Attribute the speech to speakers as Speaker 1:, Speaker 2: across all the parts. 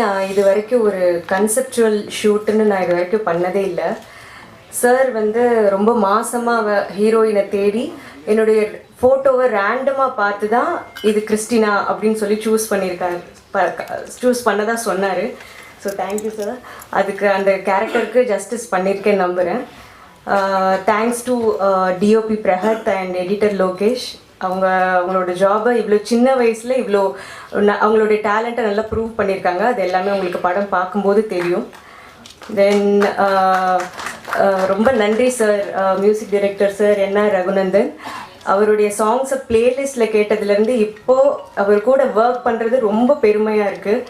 Speaker 1: நான் இது வரைக்கும் ஒரு கன்செப்சுவல் ஷூட்டுன்னு நான் இது வரைக்கும் பண்ணதே இல்லை. சார் வந்து ரொம்ப மாசமாக ஹீரோயினை தேடி என்னுடைய ஃபோட்டோவை ரேண்டமாக பார்த்து தான் இது கிறிஸ்டினா அப்படின்னு சொல்லி சூஸ் பண்ணதா சொன்னார். So thank you sir. அதுக்கு அந்த கேரக்டருக்கு ஜஸ்டிஸ் பண்ணியிருக்கேன்னு நம்புகிறேன். Thanks to DOP Prahat and editor Lokesh. அவங்களோட ஜாபை இவ்வளோ சின்ன வயசில் இவ்வளோ அவங்களுடைய டேலண்ட்டை நல்லா ப்ரூவ் பண்ணியிருக்காங்க. அது எல்லாமே உங்களுக்கு படம் பார்க்கும்போது தெரியும். தென் ரொம்ப நன்றி sir, music director sir NR Raghunandan. அவருடைய சாங்ஸை பிளேலிஸ்ட்டில் கேட்டதுலேருந்து இப்போது அவர் கூட ஒர்க் பண்ணுறது ரொம்ப பெருமையாக இருக்குது.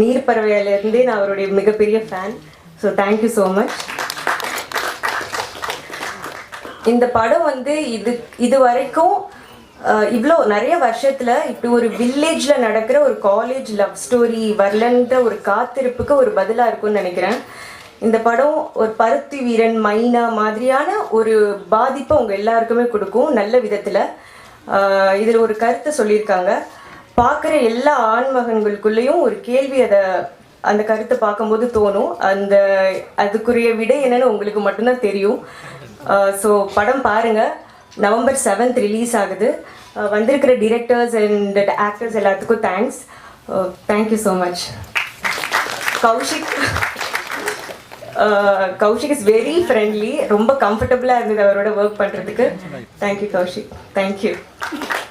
Speaker 1: நீர்ப்பறவையிலேருந்தே நான் அவருடைய மிகப்பெரிய fan. So thank you so much. இந்த படம் வந்து இது வரைக்கும் இவ்வளோ நிறைய வருஷத்தில் இப்படி ஒரு வில்லேஜில் நடக்கிற ஒரு காலேஜ் லவ் ஸ்டோரி வரலன்ற ஒரு காத்திருப்புக்கு ஒரு பதிலாக இருக்கும்னு நினைக்கிறேன். இந்த படம் ஒரு பருத்தி வீரன் மைனா மாதிரியான ஒரு பாதிப்பை உங்கள் எல்லாருக்குமே கொடுக்கும் நல்ல விதத்தில். இதில் ஒரு கருத்தை சொல்லியிருக்காங்க. பார்க்குற எல்லா ஆண்மகன்களுக்குள்ளேயும் ஒரு கேள்வி அந்த கருத்தை பார்க்கும்போது தோணும். அதுக்குரிய விடை என்னன்னு உங்களுக்கு மட்டும்தான் தெரியும். ஸோ படம் பாருங்கள். நவம்பர் 7th ரிலீஸ் ஆகுது. வந்திருக்கிற டிரெக்டர்ஸ் அண்ட் ஆக்டர்ஸ் எல்லாத்துக்கும் thanks. Thank you so much. Kaushik is very friendly. ரொம்ப கம்ஃபர்டபுளாக இருந்தது அவரோட ஒர்க் பண்ணுறதுக்கு. தேங்க்யூ கௌஷிக். தேங்க்யூ.